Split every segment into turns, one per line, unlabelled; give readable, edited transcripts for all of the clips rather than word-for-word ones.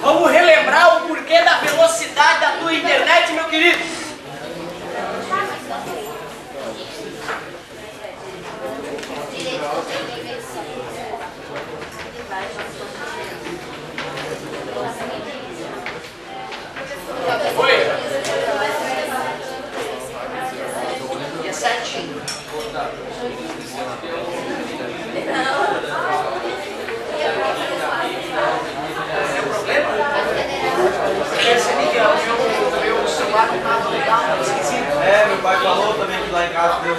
Vamos relembrar o porquê da velocidade da tua internet, meu querido. Oi? E é certinho. Seu problema? Esse meu celular não estava legal, estava esquisito.
É, meu pai falou também que lá em casa deu.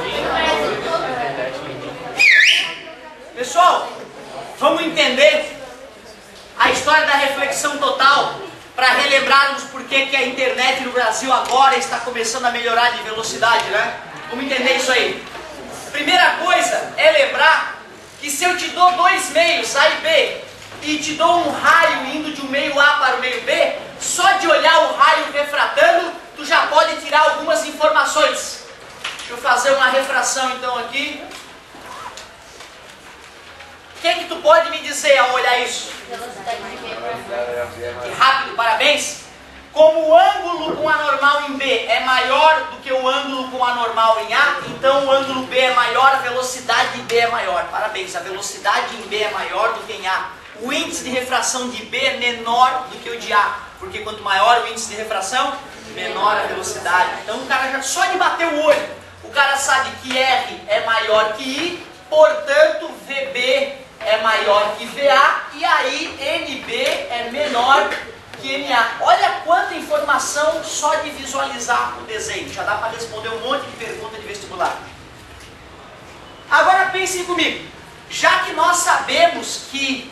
Pessoal, vamos entender a história da reflexão total para relembrarmos por que a internet no Brasil agora está começando a melhorar de velocidade, né? Vamos entender isso aí. Primeira coisa é lembrar que se eu te dou dois meios, A e B, e te dou um raio indo de um meio A para o meio B, só de olhar o raio refratando, tu já pode tirar algumas informações. Deixa eu fazer uma refração então aqui. O que tu pode me dizer ao olhar isso? Que rápido, parabéns! Como o ângulo com a normal em B é maior do que o ângulo com a normal em A, então o ângulo B é maior, a velocidade de B é maior. Parabéns, a velocidade em B é maior do que em A. O índice de refração de B é menor do que o de A, porque quanto maior o índice de refração, menor a velocidade. Então o cara já só de bater o olho, o cara sabe que R é maior que I, portanto VB é maior que VA, e aí NB é menor que NA. Olha quanta informação só de visualizar o desenho. Já dá para responder um monte de pergunta de vestibular. Agora pensem comigo. Já que nós sabemos que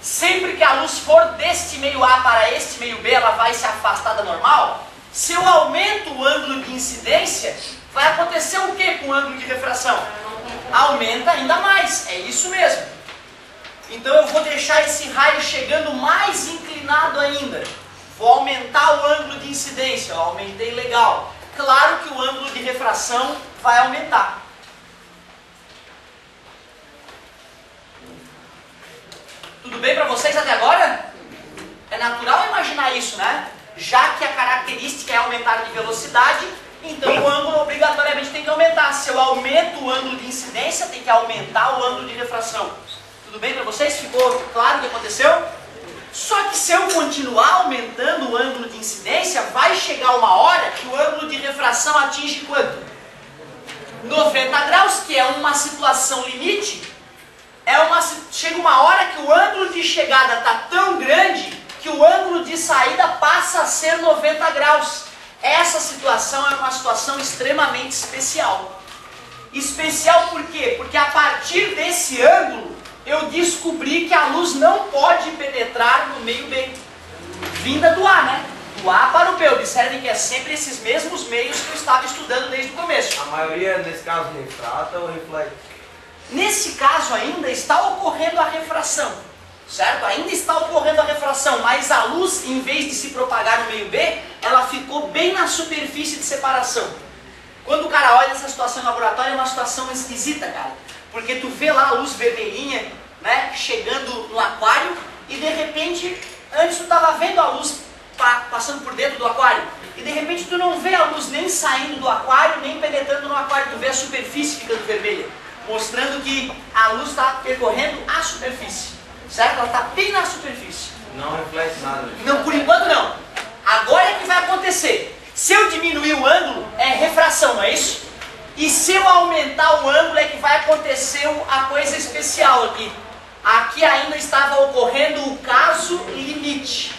sempre que a luz for deste meio A para este meio B, ela vai se afastar da normal, se eu aumento o ângulo de incidência, vai acontecer o que com o ângulo de refração? Aumenta ainda mais. É isso mesmo. Então eu vou deixar esse raio chegando mais inclinado ainda. Vou aumentar o ângulo de incidência. Eu aumentei legal. Claro que o ângulo de refração vai aumentar. Tudo bem para vocês até agora? É natural imaginar isso, né? Já que a característica é aumentar de velocidade, então o ângulo obrigatoriamente tem que aumentar. Se eu aumento o ângulo de incidência, tem que aumentar o ângulo de refração. Tudo bem para vocês? Ficou claro o que aconteceu? Só que se eu continuar aumentando o ângulo de incidência, vai chegar uma hora que o ângulo de refração atinge quanto? 90 graus, que é uma situação limite. Chega uma hora que o ângulo de chegada está tão grande que o ângulo de saída passa a ser 90 graus. Essa situação é uma situação extremamente especial. Especial por quê? Porque a partir desse ângulo, eu descobri que a luz não pode penetrar no meio B. Vinda do A, né? Do A para o B. Observem que é sempre esses mesmos meios que eu estava estudando desde o começo.
A maioria, nesse caso, refrata ou reflete?
Nesse caso ainda está ocorrendo a refração, certo? Ainda está ocorrendo a refração, mas a luz, em vez de se propagar no meio B, ela ficou bem na superfície de separação. Quando o cara olha essa situação em laboratório, é uma situação esquisita, cara. Porque tu vê lá a luz vermelhinha, né, chegando no aquário, e de repente, antes tu estava vendo a luz passando por dentro do aquário, e de repente tu não vê a luz nem saindo do aquário, nem penetrando no aquário, tu vê a superfície ficando vermelha, mostrando que a luz está percorrendo a superfície, certo? Ela está bem na superfície.
Não reflete nada.
Não, por enquanto não. Agora é que vai acontecer. Se eu diminuir o ângulo, é refração, não é isso? E se eu aumentar o ângulo é que vai acontecer a coisa especial aqui. Aqui ainda estava ocorrendo o caso limite.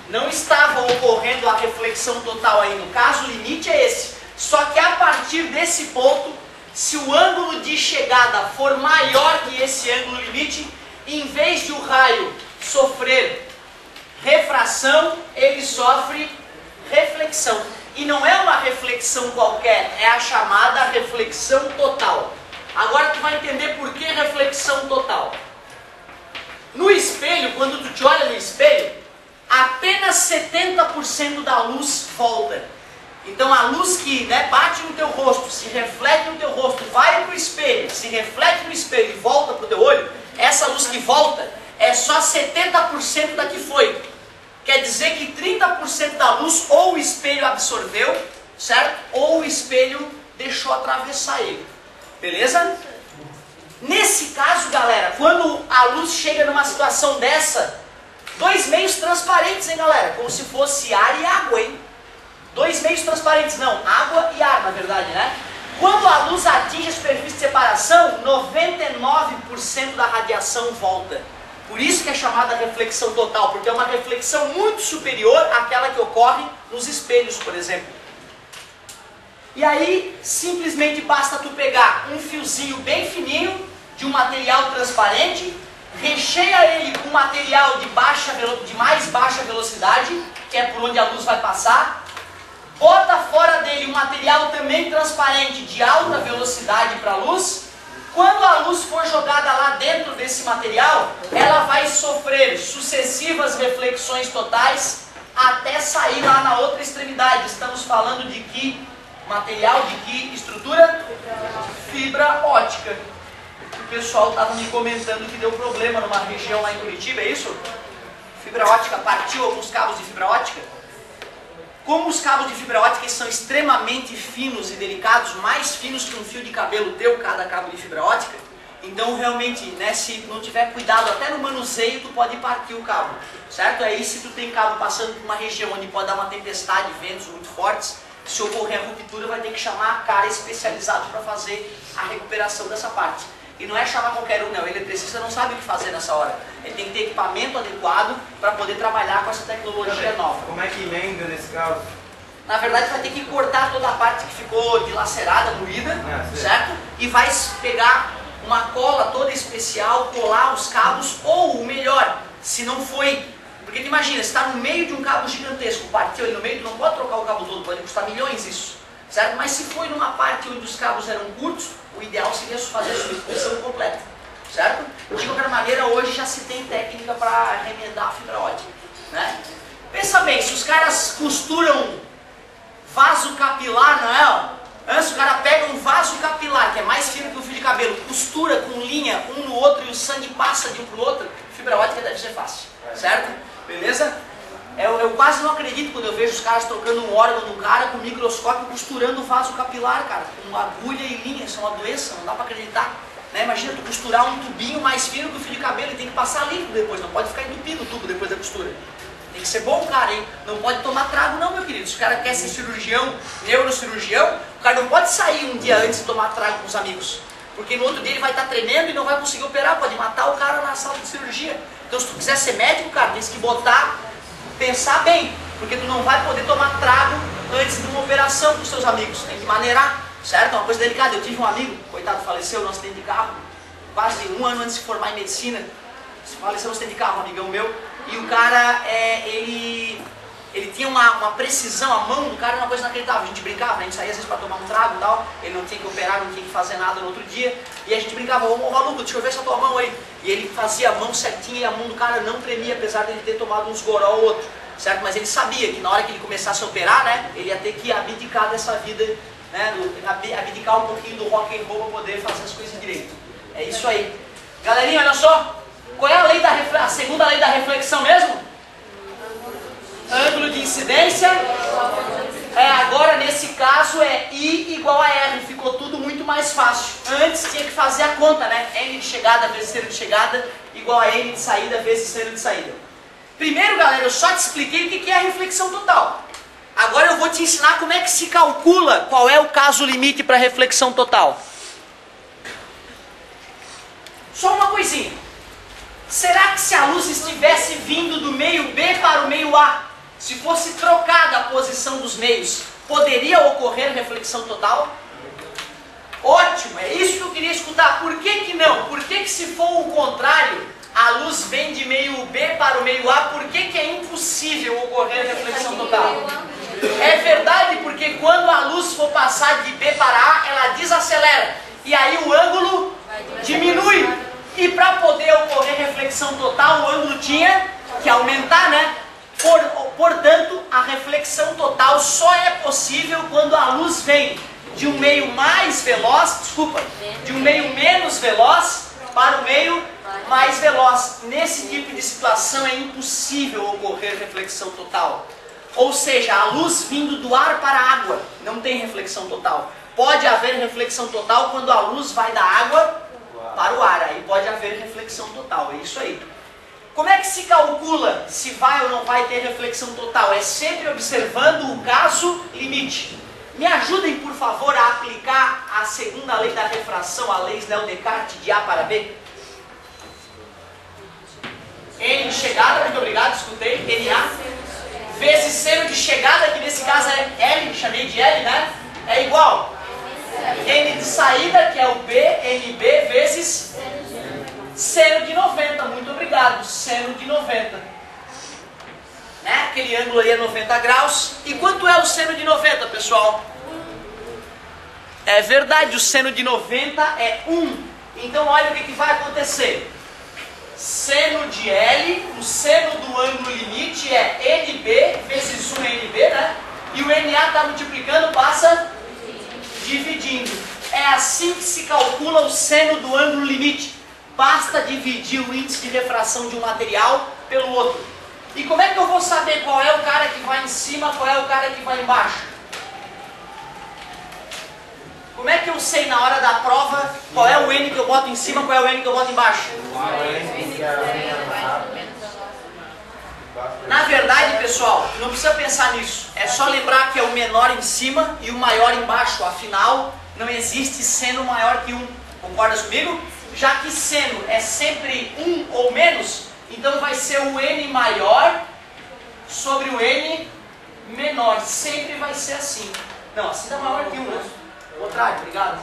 Não estava ocorrendo a reflexão total ainda. O caso limite é esse. Só que a partir desse ponto, se o ângulo de chegada for maior que esse ângulo limite, em vez de o raio sofrer refração, ele sofre reflexão. E não é uma reflexão qualquer, é a chamada reflexão total. Agora tu vai entender por que reflexão total. No espelho, quando tu te olha no espelho, apenas 70% da luz volta. Então a luz que, né, bate no teu rosto, se reflete no teu rosto, vai para o espelho, se reflete no espelho e volta para o teu olho, essa luz que volta é só 70% da que foi. Quer dizer que 30% da luz ou o espelho absorveu, certo? Ou o espelho deixou atravessar ele. Beleza? Nesse caso, galera, quando a luz chega numa situação dessa, dois meios transparentes, hein, galera? Como se fosse ar e água, hein? Dois meios transparentes, não, água e ar, na verdade, né? Quando a luz atinge a superfície de separação, 99% da radiação volta. Por isso que é chamada reflexão total, porque é uma reflexão muito superior àquela que ocorre nos espelhos, por exemplo. E aí, simplesmente basta tu pegar um fiozinho bem fininho, de um material transparente, recheia ele com material de mais baixa velocidade, que é por onde a luz vai passar, bota fora dele um material também transparente de alta velocidade para a luz. Quando a luz for jogada lá dentro desse material, ela vai sofrer sucessivas reflexões totais até sair lá na outra extremidade. Estamos falando de que material, de que estrutura? Fibra ótica. O pessoal estava me comentando que deu problema numa região lá em Curitiba, é isso? Fibra ótica partiu alguns cabos de fibra ótica. Como os cabos de fibra ótica são extremamente finos e delicados, mais finos que um fio de cabelo teu, cada cabo de fibra ótica, então realmente, né, se não tiver cuidado até no manuseio, tu pode partir o cabo, certo? Aí se tu tem cabo passando por uma região onde pode dar uma tempestade, ventos muito fortes, se ocorrer a ruptura vai ter que chamar cara especializado para fazer a recuperação dessa parte. E não é chamar qualquer um, não. O eletricista não sabe o que fazer nessa hora. Ele tem que ter equipamento adequado para poder trabalhar com essa tecnologia nova.
Como é que emenda nesse caso?
Na verdade, vai ter que cortar toda a parte que ficou dilacerada, moída, certo? E vai pegar uma cola toda especial, colar os cabos, ou o melhor, se não foi... Porque tu imagina, você está no meio de um cabo gigantesco, partiu ali no meio, tu não pode trocar o cabo todo, pode custar milhões isso, certo? Mas se foi numa parte onde os cabos eram curtos, o ideal seria fazer a substituição completa, certo? De qualquer maneira, hoje já se tem técnica para remendar a fibra ótica, né? Pensa bem, se os caras costuram vaso capilar, não é? Antes o cara pega um vaso capilar, que é mais fino que um fio de cabelo, costura com linha um no outro e o sangue passa de um para o outro, fibra ótica deve ser fácil, certo? Beleza? Eu quase não acredito quando eu vejo os caras trocando um órgão no cara com um microscópio costurando o vaso capilar, cara, com agulha e linha. Isso é uma doença, não dá pra acreditar, né? Imagina tu costurar um tubinho mais fino que o fio de cabelo e tem que passar limpo depois, não pode ficar entupindo o tubo depois da costura. Tem que ser bom, cara, hein? Não pode tomar trago não, meu querido. Se o cara quer ser cirurgião, neurocirurgião, o cara não pode sair um dia antes e tomar trago com os amigos, porque no outro dia ele vai estar tremendo e não vai conseguir operar, pode matar o cara na sala de cirurgia. Então se tu quiser ser médico, cara, tem que pensar bem, porque tu não vai poder tomar trago antes de uma operação com os seus amigos, tem que maneirar, certo? É uma coisa delicada. Eu tive um amigo, coitado, faleceu num acidente de carro, quase um ano antes de se formar em medicina, faleceu num acidente de carro, um amigão meu, e o cara, ele tinha uma precisão, a mão do cara era uma coisa inacreditável. A gente brincava, a gente saía às vezes para tomar um trago e tal, ele não tinha que operar, não tinha que fazer nada no outro dia, e a gente brincava, ô maluco, deixa eu ver essa tua mão aí. E ele fazia a mão certinha e a mão do cara não tremia, apesar de ele ter tomado uns goró ou outro, certo? Mas ele sabia que na hora que ele começasse a operar, né, ele ia ter que abdicar dessa vida, né, abdicar um pouquinho do rock and roll para poder fazer as coisas direito. É isso aí. Galerinha, olha só, qual é a segunda lei da reflexão mesmo? Ângulo de incidência. Agora nesse caso é I igual a R, ficou tudo muito mais fácil. Antes tinha que fazer a conta, né? N de chegada vezes seno de chegada igual a N de saída vezes seno de saída. Primeiro, galera, eu só te expliquei o que é a reflexão total. Agora eu vou te ensinar como é que se calcula qual é o caso limite para reflexão total. Só uma coisinha. Será que se a luz estivesse vindo do meio B para o meio A, se fosse trocada a posição dos meios, poderia ocorrer reflexão total? Ótimo, é isso que eu queria escutar. Por que não? Por que se for o contrário, a luz vem de meio B para o meio A, por que é impossível ocorrer reflexão total? É verdade, porque quando a luz for passar de B para A, ela desacelera, e aí o ângulo diminui. E para poder ocorrer reflexão total, o ângulo tinha que aumentar, né? Portanto, a reflexão total só é possível quando a luz vem de um meio mais veloz, de um meio menos veloz para o meio mais veloz. Nesse tipo de situação é impossível ocorrer reflexão total. Ou seja, a luz vindo do ar para a água não tem reflexão total. Pode haver reflexão total quando a luz vai da água para o ar. Aí pode haver reflexão total. É isso aí. Como é que se calcula se vai ou não vai ter reflexão total? É sempre observando o caso limite. Me ajudem, por favor, a aplicar a segunda lei da refração, a lei Snell-Descartes de A para B. N de chegada, muito obrigado, escutei, NA, vezes seno de chegada, que nesse caso é L, chamei de L, né? É igual N de saída, que é o B, NB, vezes seno de 90, muito obrigado, seno de 90. Né? Aquele ângulo ali é 90 graus. E quanto é o seno de 90, pessoal? É verdade, o seno de 90 é 1. Então olha o que vai acontecer. Seno de L, o seno do ângulo limite é NB vezes 1 NB, né? E o NA está multiplicando, passa dividindo. É assim que se calcula o seno do ângulo limite. Basta dividir o índice de refração de um material pelo outro. E como é que eu vou saber qual é o cara que vai em cima, qual é o cara que vai embaixo? Como é que eu sei na hora da prova qual é o N que eu boto em cima, qual é o N que eu boto embaixo? Na verdade, pessoal, não precisa pensar nisso. É só lembrar que é o menor em cima e o maior embaixo. Afinal, não existe seno maior que 1. Concordas comigo? Já que seno é sempre 1 ou menos, então vai ser o N maior sobre o N menor. Sempre vai ser assim. Não, assim dá maior que 1, né? O contrário, obrigado.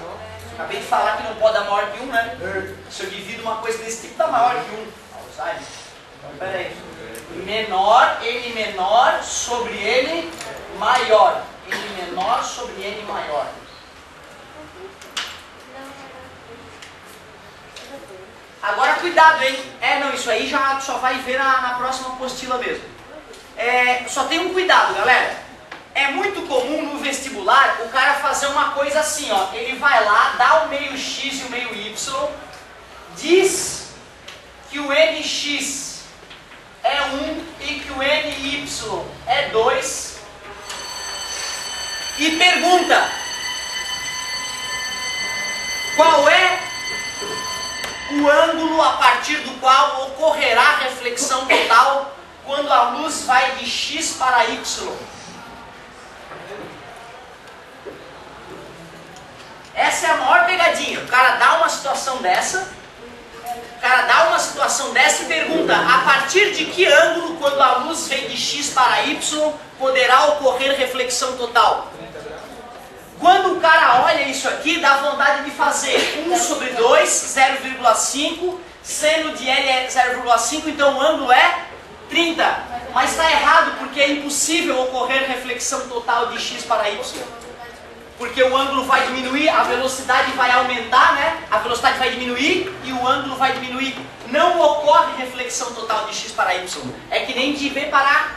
Acabei de falar que não pode dar maior que 1, né? Se eu divido uma coisa desse tipo, dá maior que 1. Alzheimer. Então, peraí. Menor, N menor sobre N maior. N menor sobre N maior. Agora cuidado, hein? Não, isso aí já só vai ver na próxima apostila mesmo. Só tem um cuidado, galera. É muito comum no vestibular o cara fazer uma coisa assim, ó. Ele vai lá, dá o meio X e o meio Y, diz que o NX é 1 e que o NY é 2 e pergunta qual é o ângulo a partir do qual ocorrerá reflexão total quando a luz vai de X para Y. Essa é a maior pegadinha. O cara dá uma situação dessa, e pergunta a partir de que ângulo, quando a luz vem de X para Y, poderá ocorrer reflexão total. Quando o cara olha isso aqui, dá vontade de fazer 1 sobre 2, 0,5, seno de L é 0,5, então o ângulo é 30. Mas está errado, porque é impossível ocorrer reflexão total de X para Y. Porque o ângulo vai diminuir, a velocidade vai aumentar, né? A velocidade vai diminuir e o ângulo vai diminuir. Não ocorre reflexão total de X para Y. É que nem de V para A.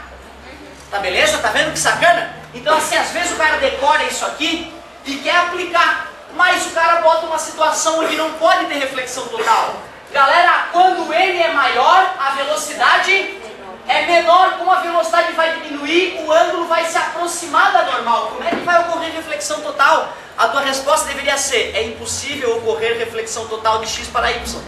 Tá beleza? Tá vendo que sacana? Então assim, às vezes o cara decora isso aqui e quer aplicar. Mas o cara bota uma situação onde não pode ter reflexão total. Galera, quando N é maior, a velocidade é menor. Como a velocidade vai diminuir, o ângulo vai se aproximar da normal. Como é que vai ocorrer reflexão total? A tua resposta deveria ser: é impossível ocorrer reflexão total de X para Y.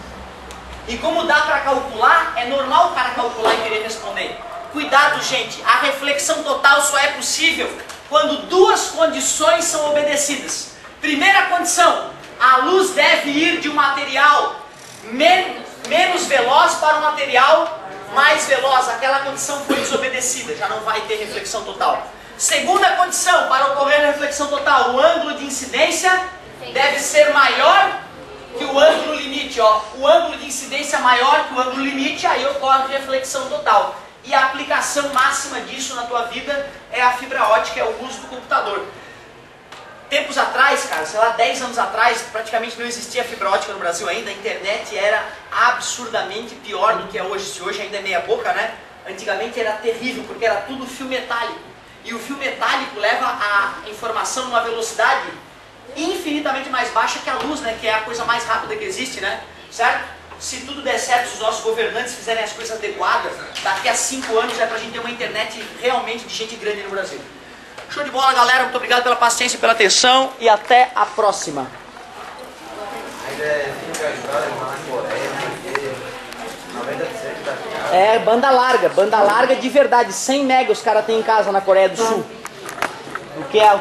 E como dá para calcular, é normal o cara calcular e querer responder. Cuidado, gente, a reflexão total só é possível quando duas condições são obedecidas. Primeira condição: a luz deve ir de um material menos veloz para um material mais veloz. Aquela condição foi desobedecida, já não vai ter reflexão total. Segunda condição, para ocorrer reflexão total, o ângulo de incidência deve ser maior que o ângulo limite. Ó. O ângulo de incidência maior que o ângulo limite, aí ocorre reflexão total. E a aplicação máxima disso na tua vida é a fibra ótica, é o uso do computador. Tempos atrás, cara, sei lá, 10 anos atrás, praticamente não existia fibra ótica no Brasil ainda. A internet era absurdamente pior do que é hoje. Se hoje ainda é meia boca, né? Antigamente era terrível, porque era tudo fio metálico. e o fio metálico leva a informação numa velocidade infinitamente mais baixa que a luz, né? Que é a coisa mais rápida que existe, né? Certo? Se tudo der certo, se os nossos governantes fizerem as coisas adequadas, daqui a 5 anos é pra gente ter uma internet realmente de gente grande no Brasil. Show de bola, galera. Muito obrigado pela paciência e pela atenção e até a próxima.
Ainda é 5 agora, lá na Coreia, porque 97 da casa.
É, banda larga de verdade, 100 mega os caras têm em casa na Coreia do Sul. O que é